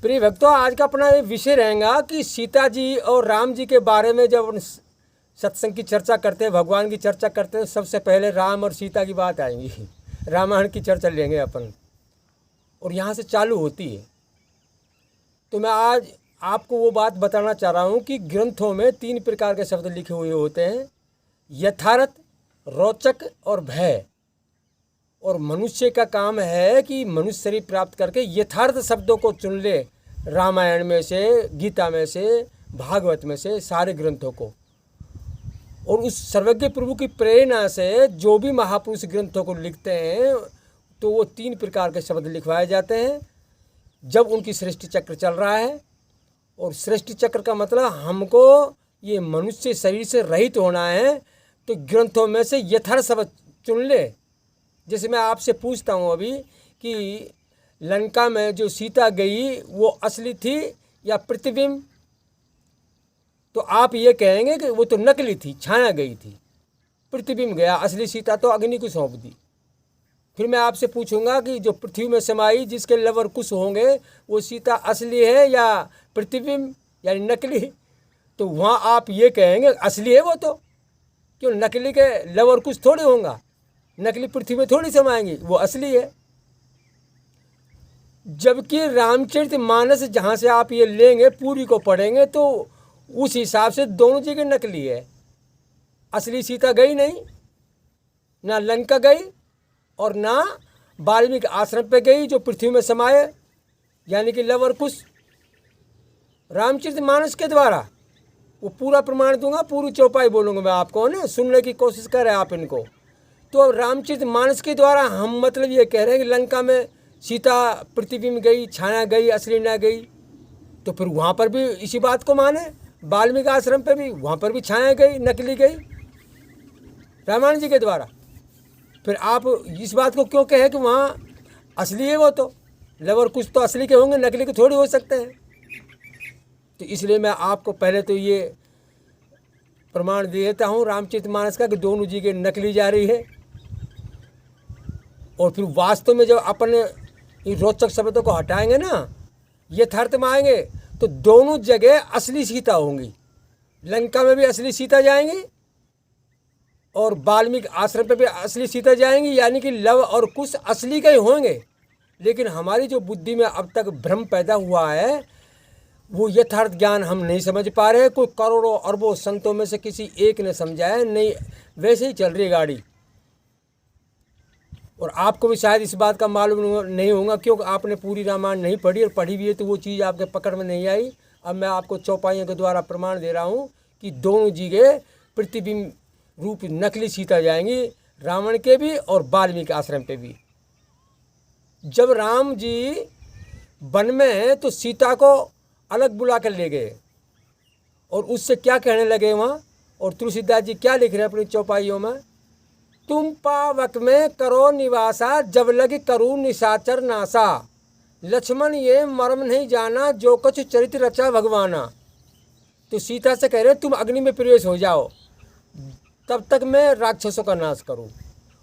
प्रिय भक्तों, आज का अपना ये विषय रहेगा कि सीता जी और राम जी के बारे में जब सत्संग की चर्चा करते हैं, भगवान की चर्चा करते हैं, सबसे पहले राम और सीता की बात आएंगी। रामायण की चर्चा लेंगे अपन और यहाँ से चालू होती है। तो मैं आज आपको वो बात बताना चाह रहा हूँ कि ग्रंथों में 3 प्रकार के शब्द लिखे हुए होते हैं, यथार्थ, रोचक और भय। और मनुष्य का काम है कि मनुष्य शरीर प्राप्त करके यथार्थ शब्दों को चुन ले, रामायण में से, गीता में से, भागवत में से, सारे ग्रंथों को। और उस सर्वज्ञ प्रभु की प्रेरणा से जो भी महापुरुष ग्रंथों को लिखते हैं तो वो 3 प्रकार के शब्द लिखवाए जाते हैं जब उनकी सृष्टि चक्र चल रहा है। और सृष्टि चक्र का मतलब हमको ये मनुष्य शरीर से रहित होना है, तो ग्रंथों में से यथार्थ शब्द चुन ले। जैसे मैं आपसे पूछता हूँ अभी कि लंका में जो सीता गई वो असली थी या प्रतिबिंब, तो आप ये कहेंगे कि वो तो नकली थी, छाया गई थी, प्रतिबिंब गया, असली सीता तो अग्नि को सौंप दी। फिर मैं आपसे पूछूंगा कि जो पृथ्वी में समाई जिसके लवर कुश होंगे वो सीता असली है या प्रतिबिंब यानी नकली, तो वहाँ आप ये कहेंगे असली है वो तो, क्यों नकली के लवर कुश थोड़े होंगे, नकली पृथ्वी में थोड़ी समाएंगी, वो असली है। जबकि रामचरितमानस जहाँ से आप ये लेंगे पूरी को पढ़ेंगे तो उस हिसाब से दोनों जगह नकली है। असली सीता गई नहीं, ना लंका गई और ना वाल्मीकि आश्रम पे गई जो पृथ्वी में समाये, यानी कि लवर कुश। रामचरितमानस के द्वारा वो पूरा प्रमाण दूंगा, पूरी चौपाई बोलूँगा मैं आपको, ना सुनने की कोशिश करें आप इनको। तो रामचरितमानस के द्वारा हम मतलब ये कह रहे हैं कि लंका में सीता प्रतिबिंब गई, छाया गई, असली ना गई, तो फिर वहाँ पर भी इसी बात को माने। वाल्मीकि आश्रम पे भी वहाँ पर भी छाया गई, नकली गई रामायण जी के द्वारा। फिर आप इस बात को क्यों कहे कि वहाँ असली है वो तो, लवर कुछ तो असली के होंगे, नकली के थोड़ी हो सकते हैं। तो इसलिए मैं आपको पहले तो ये प्रमाण दे देता हूँ रामचरितमानस का कि दोनों जी के नकली जा रही है। और फिर वास्तव में जब अपन इन रोचक शब्दों को हटाएंगे ना, यथार्थ में आएंगे, तो दोनों जगह असली सीता होंगी। लंका में भी असली सीता जाएंगी और वाल्मीकि आश्रम पे भी असली सीता जाएंगी, यानी कि लव और कुश असली के ही होंगे। लेकिन हमारी जो बुद्धि में अब तक भ्रम पैदा हुआ है वो यथार्थ ज्ञान हम नहीं समझ पा रहे। कोई करोड़ों अरबों संतों में से किसी एक ने समझाया नहीं, वैसे ही चल रही गाड़ी। और आपको भी शायद इस बात का मालूम नहीं होगा क्योंकि आपने पूरी रामायण नहीं पढ़ी, और पढ़ी भी है तो वो चीज़ आपके पकड़ में नहीं आई। अब मैं आपको चौपाइयों के द्वारा प्रमाण दे रहा हूँ कि दोनों जगह प्रतिबिंब रूप नकली सीता जाएंगी, रावण के भी और वाल्मीकि आश्रम पे भी। जब राम जी वन में हैं तो सीता को अलग बुला कर ले गए और उससे क्या कहने लगे वहाँ। और तुलसीदास जी क्या लिख रहे हैं अपनी चौपाइयों में, तुम पावक में करो निवासा, जब लगे करूँ निशाचर नासा, लक्ष्मण ये मर्म नहीं जाना, जो कुछ चरित्र रचा भगवाना। तो सीता से कह रहे तुम अग्नि में प्रवेश हो जाओ, तब तक मैं राक्षसों का नाश करूं।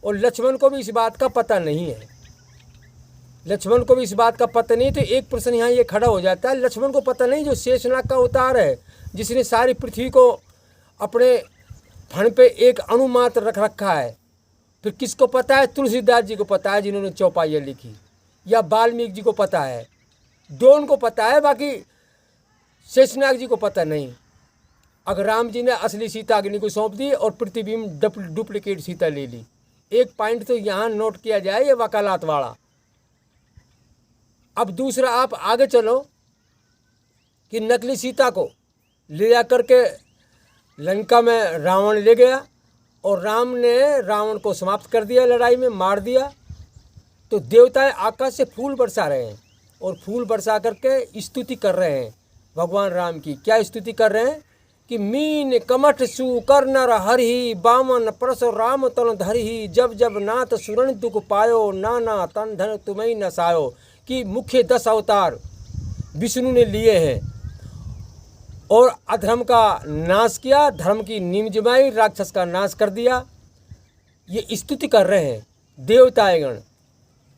और लक्ष्मण को भी इस बात का पता नहीं है, लक्ष्मण को भी इस बात का पता नहीं। तो एक प्रश्न यहाँ ये खड़ा हो जाता है, लक्ष्मण को पता नहीं जो शेषनाग का अवतार है, जिसने सारी पृथ्वी को अपने फण पे एक अणुमात्र रख रखा है, फिर किसको पता है? तुलसीदास जी को पता है जिन्होंने चौपाइयाँ लिखी, या वाल्मीकि जी को पता है, दोनों को पता है, बाकी शेषनाग जी को पता नहीं। अगर राम जी ने असली सीता अग्नि को सौंप दी और प्रतिबिंब डुप्लीकेट सीता ले ली। एक पॉइंट तो यहाँ नोट किया जाए, ये वकालत वाला। अब दूसरा आप आगे चलो कि नकली सीता को ले जा करके लंका में रावण ले गया और राम ने रावण को समाप्त कर दिया, लड़ाई में मार दिया। तो देवताएं आकाश से फूल बरसा रहे हैं और फूल बरसा करके स्तुति कर रहे हैं भगवान राम की। क्या स्तुति कर रहे हैं कि मीन कमठ सु कर्नर हरि, बामन परशुराम तन धरि, जब जब नाथ सुरण दुख पायो, नाना तन धन तुम्हें नसायो। कि मुख्य 10 अवतार विष्णु ने लिए हैं और अधर्म का नाश किया, धर्म की नींव जमाई, राक्षस का नाश कर दिया। ये स्तुति कर रहे हैं देवताएगण।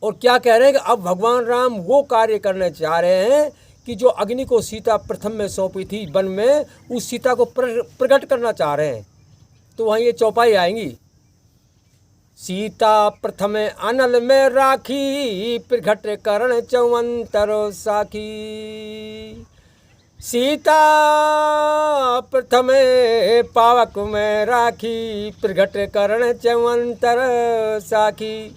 और क्या कह रहे हैं कि अब भगवान राम वो कार्य करने चाह रहे हैं कि जो अग्नि को सीता प्रथम में सौंपी थी वन में, उस सीता को प्रकट करना चाह रहे हैं। तो वहीं ये चौपाई आएंगी। सीता प्रथम अनल में राखी, प्रगट करण चौअंतर साखी। सीता प्रथम पावक में राखी, प्रगट करण चौअंतर साखी।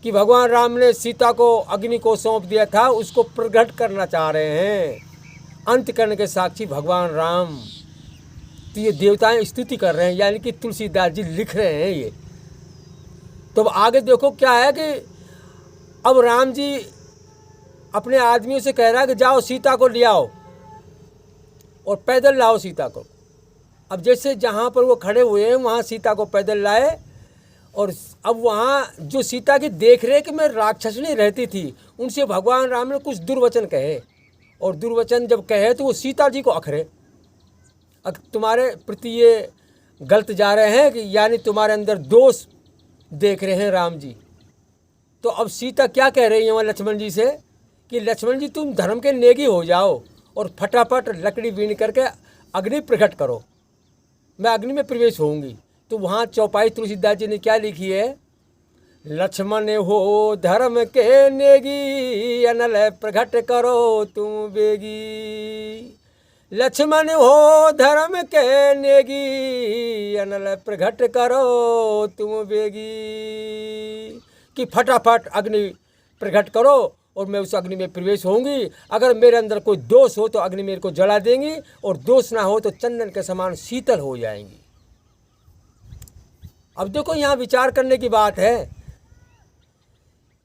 कि भगवान राम ने सीता को अग्नि को सौंप दिया था, उसको प्रकट करना चाह रहे हैं। अंतकरण के साक्षी भगवान राम। तो ये देवताएं स्तुति कर रहे हैं, यानी कि तुलसीदास जी लिख रहे हैं ये। तो अब आगे देखो क्या है कि अब राम जी अपने आदमियों से कह रहा है कि जाओ सीता को ले आओ और पैदल लाओ सीता को। अब जैसे जहाँ पर वो खड़े हुए हैं वहाँ सीता को पैदल लाए, और अब वहाँ जो सीता की देख रेख में राक्षसनी रहती थी, उनसे भगवान राम ने कुछ दुर्वचन कहे, और दुर्वचन जब कहे तो वो सीता जी को अखरे। अब तुम्हारे प्रति ये गलत जा रहे हैं कि यानी तुम्हारे अंदर दोष देख रहे हैं राम जी। तो अब सीता क्या कह रही है वहाँ लक्ष्मण जी से कि लक्ष्मण जी तुम धर्म के नेगी हो जाओ और फटाफट लकड़ी बीन करके अग्नि प्रकट करो, मैं अग्नि में प्रवेश होऊंगी। तो वहाँ चौपाई तुलसीदास जी ने क्या लिखी है, लक्ष्मण हो धर्म के नेगी, अनल प्रकट करो तुम बेगी। लक्ष्मण हो धर्म के नेगी, अनल प्रकट करो तुम बेगी। कि फटाफट अग्नि प्रकट करो और मैं उस अग्नि में प्रवेश होऊंगी। अगर मेरे अंदर कोई दोष हो तो अग्नि मेरे को जला देंगी, और दोष ना हो तो चंदन के समान शीतल हो जाएंगी। अब देखो यहाँ विचार करने की बात है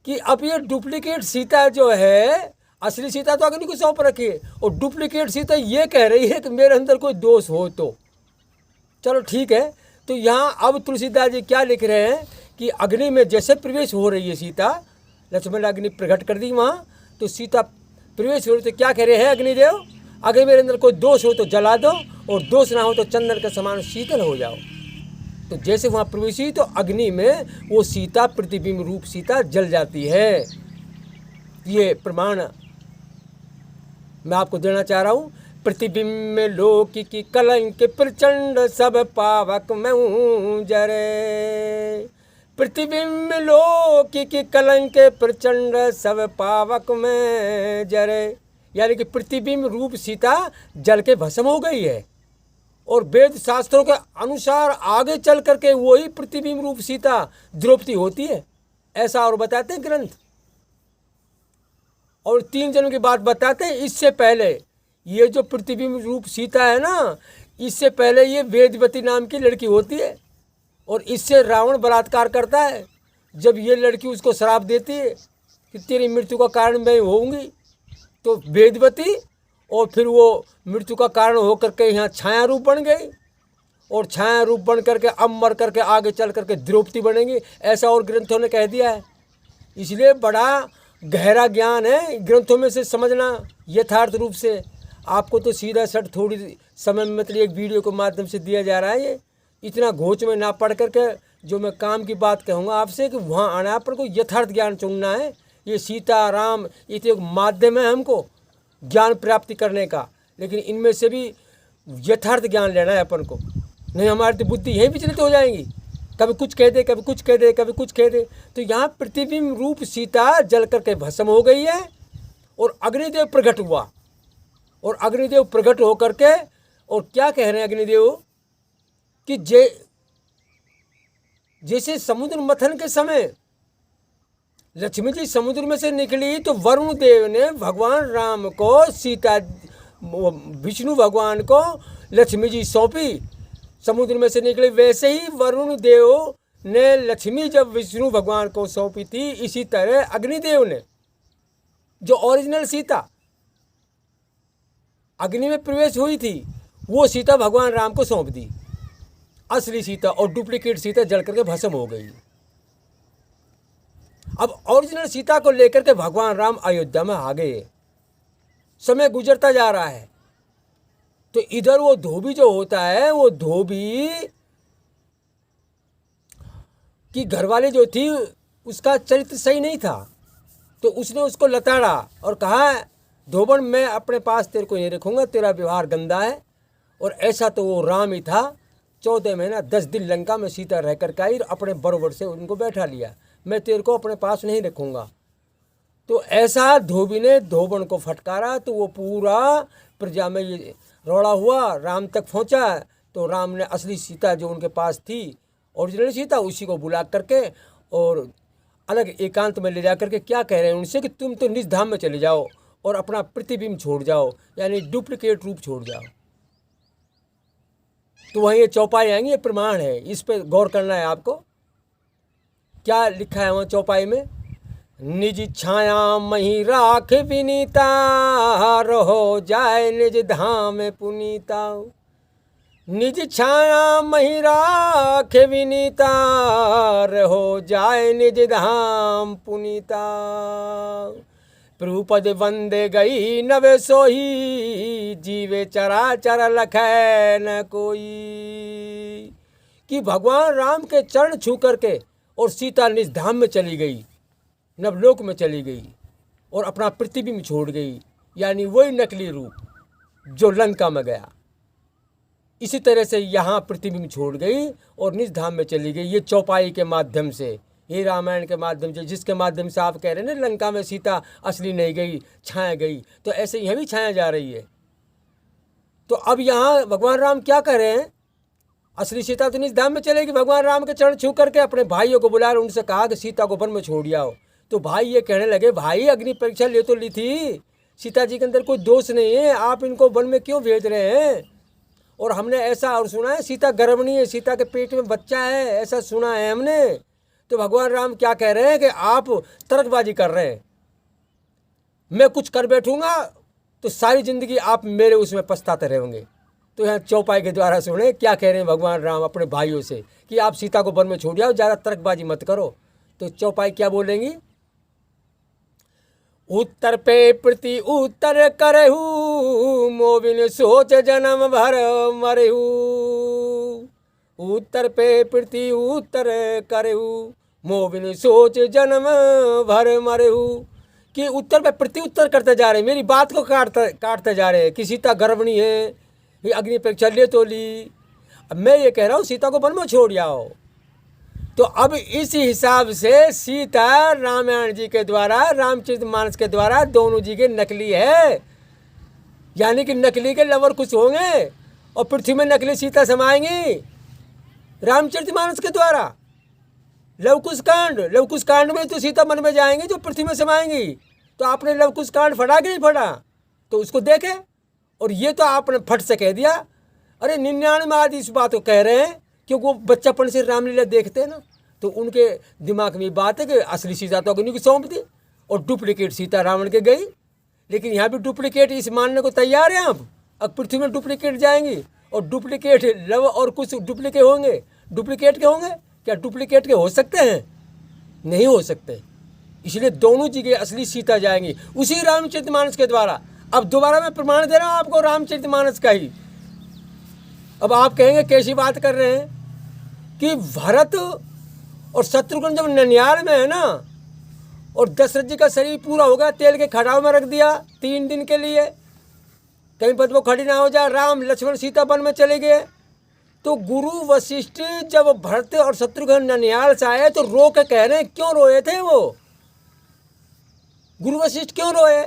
कि अब ये डुप्लीकेट सीता जो है, असली सीता तो अग्नि को सौंप रखी है, और डुप्लीकेट सीता ये कह रही है कि मेरे अंदर कोई दोष हो तो। चलो ठीक है। तो यहाँ अब तुलसीदास जी क्या लिख रहे हैं कि अग्नि में जैसे प्रवेश हो रही है सीता, लक्ष्मण अग्नि प्रकट कर दी वहाँ, तो सीता प्रवेश हो रही, तो क्या कह रहे हैं अग्निदेव, अगर मेरे अंदर कोई दोष हो तो जला दो, और दोष ना हो तो चंदन के समान शीतल हो जाओ। तो जैसे वहाँ प्रवेश हुई तो अग्नि में वो सीता प्रतिबिंब रूप सीता जल जाती है। ये प्रमाण मैं आपको देना चाह रहा हूँ। प्रतिबिंब में लोक की कलंक प्रचंड, सब पावक में हूँ जरे। प्रतिबिंब लोक की कलंक प्रचंड, सब पावक में जरे। यानी कि प्रतिबिंब रूप सीता जल के भस्म हो गई है, और वेद शास्त्रों के अनुसार आगे चल करके वही प्रतिबिंब रूप सीता द्रौपदी होती है, ऐसा और बताते हैं ग्रंथ। और 3 जन्म की बात बताते हैं। इससे पहले ये जो प्रतिबिंब रूप सीता है ना, इससे पहले ये वेदवती नाम की लड़की होती है, और इससे रावण बलात्कार करता है। जब ये लड़की उसको श्राप देती है कि तेरी मृत्यु का कारण मैं होऊंगी, तो वेदवती, और फिर वो मृत्यु का कारण होकर के यहाँ छाया रूप बन गई, और छाया रूप बन करके अब मर करके आगे चल करके द्रौपदी बनेंगी, ऐसा और ग्रंथों ने कह दिया है। इसलिए बड़ा गहरा ज्ञान है ग्रंथों में से समझना यथार्थ रूप से। आपको तो सीधा सट थोड़ी समय में मतलब एक वीडियो के माध्यम से दिया जा रहा है। ये इतना घोच में ना पढ़ करके जो मैं काम की बात कहूँगा आपसे कि वहाँ आना है, पर को यथार्थ ज्ञान चुनना है। ये सीता राम ये तो एक माध्यम है हमको ज्ञान प्राप्ति करने का, लेकिन इनमें से भी यथार्थ ज्ञान लेना है अपन को, नहीं हमारी तो बुद्धि यहीं विचलित हो जाएंगी, कभी कुछ कह दे कभी कुछ कह दे कभी कुछ कह दे। तो यहाँ प्रतिबिंब रूप सीता जल करके भस्म हो गई है, और अग्निदेव प्रकट हुआ, और अग्निदेव प्रकट हो करके और क्या कह रहे हैं अग्निदेव कि जैसे समुद्र मंथन के समय लक्ष्मी जी समुद्र में से निकली, तो वरुण देव ने भगवान राम को सीता विष्णु भगवान को लक्ष्मी जी सौंपी, समुद्र में से निकली। वैसे ही वरुण देव ने लक्ष्मी जब विष्णु भगवान को सौंपी थी, इसी तरह अग्निदेव ने जो ओरिजिनल सीता अग्नि में प्रवेश हुई थी, वो सीता भगवान राम को सौंप दी, असली सीता, और डुप्लीकेट सीता जल करके भस्म हो गई। अब ओरिजिनल सीता को लेकर के भगवान राम अयोध्या में आ गए। समय गुजरता जा रहा है, तो इधर वो धोबी जो होता है, वो धोबी की घरवाली जो थी उसका चरित्र सही नहीं था, तो उसने उसको लताड़ा और कहा धोबन मैं अपने पास तेरे को नहीं रखूँगा, तेरा व्यवहार गंदा है। और ऐसा तो वो राम ही था, 14 महीना 10 दिन लंका में सीता रह कर के आई, अपने बरोबर से उनको बैठा लिया, मैं तेरे को अपने पास नहीं रखूँगा। तो ऐसा धोबी ने धोबन को फटकारा, तो वो पूरा प्रजा में ये रौला हुआ, राम तक पहुँचा। तो राम ने असली सीता जो उनके पास थी, ओरिजिनल सीता, उसी को बुला करके और अलग एकांत में ले जा करके क्या कह रहे हैं उनसे कि तुम तो निज धाम में चले जाओ और अपना प्रतिबिंब छोड़ जाओ, यानी डुप्लीकेट रूप छोड़ जाओ। तो वहीं ये चौपाई आएंगे, ये प्रमाण है, इस पे गौर करना है आपको। क्या लिखा है वहाँ चौपाई में? निज छाया मही राख विनीता, रहो जाए निज धाम पुनीता। निज छाया मही राख विनीता, रहो जाए निज धाम पुनीता। प्रभुपद वंदे गई नवे सोही, जीवे चराचर लखै न कोई। कि भगवान राम के चरण छू करके और सीता निज धाम में चली गई, नवलोक में चली गई और अपना प्रतिबिंब छोड़ गई, यानी वही नकली रूप जो लंका में गया। इसी तरह से यहाँ प्रतिबिंब छोड़ गई और निज धाम में चली गई। ये चौपाई के माध्यम से, ये रामायण के माध्यम से, जिसके माध्यम से आप कह रहे हैं ना लंका में सीता असली नहीं गई, छाया गई, तो ऐसे यहाँ भी छाया जा रही है। तो अब यहाँ भगवान राम क्या कह रहे हैं? असली सीता तो निज धाम में चलेगी। भगवान राम के चरण छू करके अपने भाइयों को बुला रहे, उनसे कहा कि सीता को वन में छोड़ आओ। तो भाई ये कहने लगे, भाई अग्नि परीक्षा ले तो ली थी, सीता जी के अंदर कोई दोष नहीं है, आप इनको वन में क्यों भेज रहे हैं? और हमने ऐसा और सुना है सीता गर्भणी है, सीता के पेट में बच्चा है, ऐसा सुना है हमने। तो भगवान राम क्या कह रहे हैं कि आप तर्कबाजी कर रहे हैं, मैं कुछ कर बैठूंगा तो सारी जिंदगी आप मेरे उसमें पछताते रहेंगे। तो यहाँ चौपाई के द्वारा सुने क्या कह रहे हैं भगवान राम अपने भाइयों से कि आप सीता को वन में छोड़ जाओ, ज़्यादा तर्कबाजी मत करो। तो चौपाई क्या बोलेंगी? उत्तर पे प्रति उत्तर करहु, मोबिन सोच जन्म भर मरहु। उत्तर पे प्रति उत्तर करहु, मोबिन सोच जन्म भर मरहु। कि उत्तर पे प्रति उत्तर करते जा रहे हैं, मेरी बात को काटते जा रहे हैं कि सीता गर्भणी है, ये अग्नि परीक्षा ले तो ली, अब मैं ये कह रहा हूँ सीता को वन में छोड़ जाओ। तो अब इस हिसाब से सीता रामायण जी के द्वारा, रामचरितमानस के द्वारा दोनों जी के नकली है, यानी कि नकली के लवर कुछ होंगे और पृथ्वी में नकली सीता समाएंगी रामचरितमानस के द्वारा। लवकुश कांड में तो सीता वन में जाएंगी तो पृथ्वी में समाएंगी। तो आपने लवकुश कांड फटा कि नहीं फटा? तो उसको देखे, और ये तो आपने फट से कह दिया। अरे 99 आदि इस बात को कह रहे हैं क्योंकि वो बच्चापन से रामलीला देखते हैं ना, तो उनके दिमाग में बात है कि असली सीता तो अग्नि को सौंप दी और डुप्लीकेट सीता रावण के गई। लेकिन यहाँ भी डुप्लीकेट इस मानने को तैयार हैं आप? अब पृथ्वी में डुप्लीकेट जाएंगी और डुप्लीकेट लव और कुछ डुप्लीकेट होंगे, डुप्लीकेट के होंगे क्या? डुप्लीकेट के हो सकते हैं? नहीं हो सकते। इसलिए दोनों जगह असली सीता जाएंगी उसी रामचरितमानस के द्वारा। अब दोबारा मैं प्रमाण दे रहा हूँ आपको रामचरितमानस का ही। अब आप कहेंगे कैसी बात कर रहे हैं कि भरत और शत्रुघ्न जब ननिहाल में है ना, और दशरथ जी का शरीर पूरा हो गया, तेल के खड़ाव में रख दिया 3 दिन के लिए, कहीं पर वो खड़ी ना हो जाए, राम लक्ष्मण सीता वन में चले गए। तो गुरु वशिष्ठ जब भरत और शत्रुघ्न ननिहाल से आए तो रो के कह रहे हैं, क्यों रोए थे वो? गुरु वशिष्ठ क्यों रोए?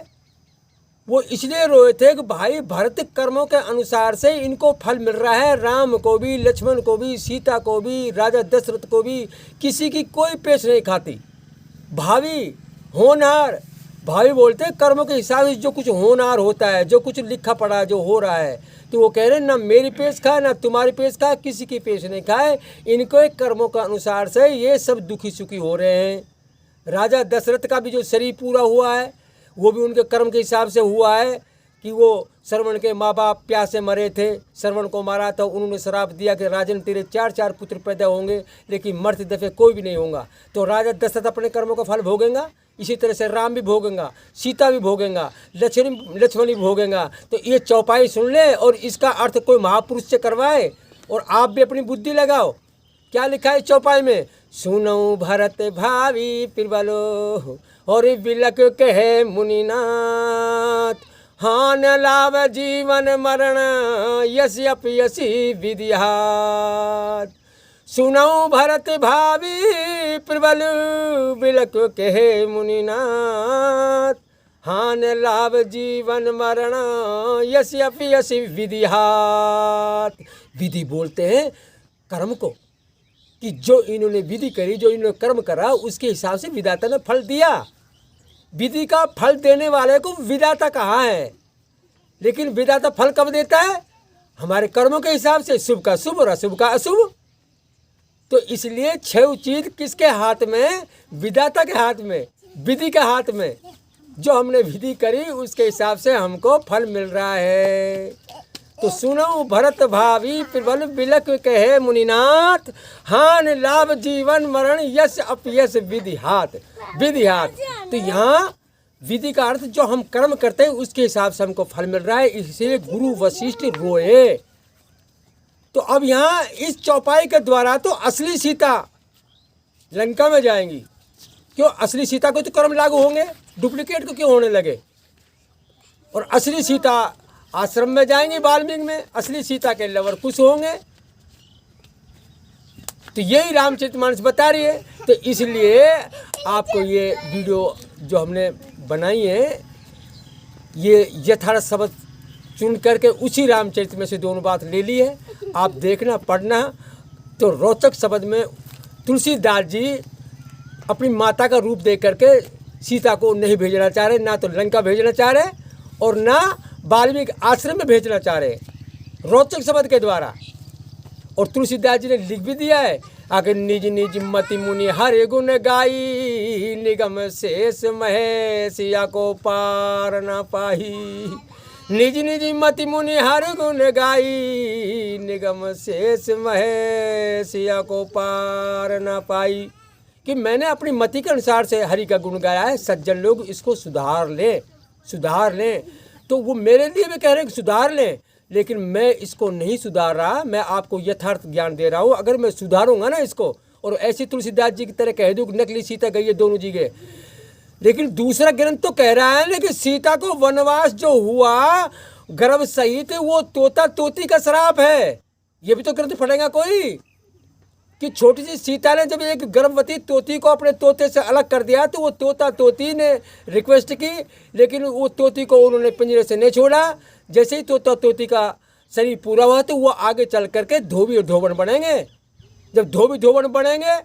वो इसलिए रोए थे कि भाई भरत कर्मों के अनुसार से इनको फल मिल रहा है, राम को भी, लक्ष्मण को भी, सीता को भी, राजा दशरथ को भी, किसी की कोई पेश नहीं खाती। भावी होनहार, भावी बोलते हैं कर्मों के हिसाब से जो कुछ होनहार होता है, जो कुछ लिखा पड़ा है, जो हो रहा है। तो वो कह रहे हैं ना मेरी पेश खाए ना तुम्हारी पेश खाए, किसी की पेश नहीं खाए, इनको एक कर्मों के अनुसार से ये सब दुखी सुखी हो रहे हैं। राजा दशरथ का भी जो शरीर पूरा हुआ है वो भी उनके कर्म के हिसाब से हुआ है कि वो श्रवण के माँ बाप प्यासे मरे थे, श्रवण को मारा था, उन्होंने श्राप दिया कि राजन तेरे 4 पुत्र पैदा होंगे लेकिन मरते दफे कोई भी नहीं होगा। तो राजा दशरथ अपने कर्मों का फल भोगेंगा, इसी तरह से राम भी भोगेंगा, सीता भी भोगेंगा, लक्ष्मण भी भोगेंगा। तो ये चौपाई सुन ले और इसका अर्थ कोई महापुरुष से करवाए और आप भी अपनी बुद्धि लगाओ। क्या लिखा है चौपाई में? सुनो भरत भावी पिरबलो और बिलक कहे मुनिनाथ, हान लाभ जीवन मरण यश अपयसी विधिहात। सुनौ भरत भावी प्रबल बिलक कहे मुनिनाथ। हान लाभ जीवन मरण यश अपयसी विधिहात। विधि बोलते हैं कर्म को, कि जो इन्होंने विधि करी, जो इन्होंने कर्म करा, उसके हिसाब से विधाता ने फल दिया। विधि का फल देने वाले को विधाता कहाँ है, लेकिन विधाता फल कब देता है? हमारे कर्मों के हिसाब से, शुभ का शुभ और अशुभ का अशुभ। तो इसलिए छह चीज किसके हाथ में? विधाता के हाथ में, विधि के हाथ में। जो हमने विधि करी उसके हिसाब से हमको फल मिल रहा है। तो सुनो भरत भावी प्रबल बिलक कहे मुनिनाथ। हान लाभ जीवन मरण यश अपयश विधिहात। विधिहात तो यहाँ विधि का अर्थ जो हम कर्म करते हैं उसके हिसाब से हमको फल मिल रहा है। इसलिए गुरु वशिष्ठ रोए। तो अब यहाँ इस चौपाई के द्वारा तो असली सीता लंका में जाएंगी। क्यों? असली सीता को तो कर्म लागू होंगे, डुप्लीकेट को क्यों होने लगे? और असली सीता आश्रम में जाएंगे वाल्मीकि में, असली सीता के लवर खुश होंगे। तो यही रामचरितमानस बता रही है। तो इसलिए आपको ये वीडियो जो हमने बनाई है, ये यथार्थ शब्द चुन करके उसी रामचरित में से दोनों बात ले ली है। आप देखना, पढ़ना। तो रोचक शब्द में तुलसीदास जी अपनी माता का रूप दे करके सीता को नहीं भेजना चाह रहे, ना तो लंका भेजना चाह रहे और ना वाल्मीकि आश्रम में भेजना चाह रहे, रोचक शब्द के द्वारा। और तुलसीदास जी ने लिख भी दिया है, आगे निज निज मति मुनि हर गुण गाई। निगम शेष महेशिया को पार न पाही। निज निज मति मुनि हर गुण गाई। निगम शेष महेशिया को पार न पाई। कि मैंने अपनी मति के अनुसार से हरि का गुण गाया है, सज्जन लोग इसको सुधार लें, सुधार लें। तो वो मेरे लिए भी कह रहे हैं कि सुधार लें, लेकिन मैं इसको नहीं सुधार रहा। मैं आपको यथार्थ ज्ञान दे रहा हूँ। अगर मैं सुधारूंगा ना इसको, और ऐसी तुलसीदास जी की तरह कह दूँ कि नकली सीता गई है दोनों जी गए, लेकिन दूसरा ग्रंथ तो कह रहा है ना कि सीता को वनवास जो हुआ गर्भ सहित, वो तोता तोती का श्राप है। ये भी तो ग्रंथ पढ़ेगा कोई, कि छोटी सी सीता ने जब एक गर्भवती तोती को अपने तोते से अलग कर दिया, तो वो तोता तोती ने रिक्वेस्ट की, लेकिन वो तोती को उन्होंने पिंजरे से नहीं छोड़ा। जैसे ही तोता तोती का शरीर पूरा हुआ तो वो आगे चल करके धोबी और धोबन बनेंगे। जब धोबी धोबन बनेंगे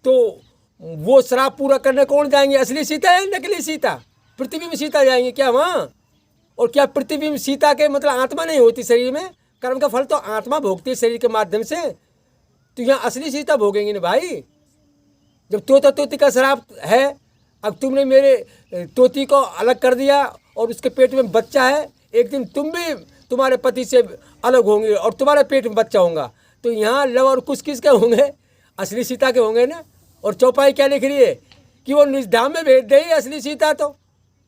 तो वो श्राप पूरा करने कौन जाएंगे? असली सीता है नकली सीता? पृथ्वी में सीता जाएंगे क्या वहाँ? और क्या पृथ्वी में सीता के मतलब आत्मा नहीं होती शरीर में? कर्म का फल तो आत्मा भोगती है शरीर के माध्यम से। तो यहाँ असली सीता भोगेंगे ना भाई। जब तोता तोती का श्राप है, अब तुमने मेरे तोती को अलग कर दिया और उसके पेट में बच्चा है, एक दिन तुम भी तुम्हारे पति से अलग होंगे और तुम्हारे पेट में बच्चा होगा। तो यहाँ लव और कुछ किसके होंगे? असली सीता के होंगे ना। और चौपाई क्या लिख रही है कि वो निजधाम में भेज दे असली सीता, तो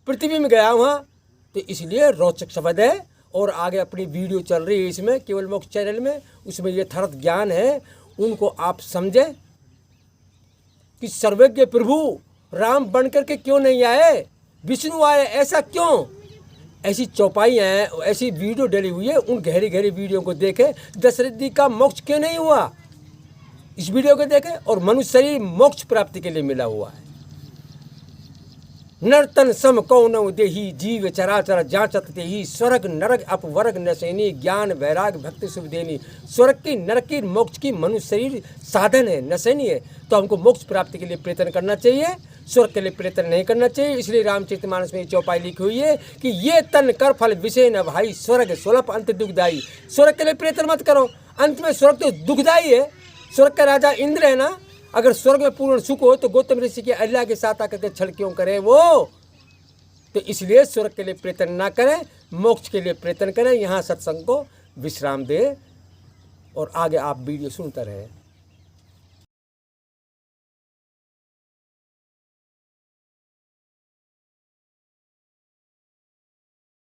पृथ्वी में गया वहाँ। तो इसलिए रोचक शब्द है। और आगे अपनी वीडियो चल रही है इसमें, केवल मोक्ष चैनल में, उसमें ये यथार्थ ज्ञान है, उनको आप समझें कि सर्वज्ञ प्रभु राम बन करके क्यों नहीं आए, विष्णु आए, ऐसा क्यों? ऐसी चौपाइयाँ हैं, ऐसी वीडियो डली हुई है, उन गहरी गहरी वीडियो को देखें। दशरथ जी का मोक्ष क्यों नहीं हुआ, इस वीडियो को देखें। और मनुष्य शरीर मोक्ष प्राप्ति के लिए मिला हुआ है। नर्तन सम कौनौ देही जीव चराचर जांचत तेहि। स्वर्ग नरक अपवर्ग नशैनी ज्ञान वैराग भक्ति शुभ देनी। स्वर्ग की, नरक की, मोक्ष की मनुष्य शरीर साधन है, नशैनी है। तो हमको मोक्ष प्राप्ति के लिए प्रयत्न करना चाहिए, स्वर्ग के लिए प्रयत्न नहीं करना चाहिए। इसलिए रामचरितमानस में चौपाई लिखी हुई है कि ये तन कर फल विषय न भाई। स्वर्ग स्वल्प अंत दुखदायी। स्वर्ग के लिए प्रयत्न मत करो, अंत में स्वर्ग तो दुखदायी है। स्वर्ग का राजा इंद्र है ना। अगर स्वर्ग में पूर्ण सुख हो तो गौतम ऋषि के अल्लाह के साथ आकर के छल क्यों करे वो? तो इसलिए स्वर्ग के लिए प्रयत्न ना करें, मोक्ष के लिए प्रयत्न करें। यहाँ सत्संग को विश्राम दे और आगे आप वीडियो सुनते रहें।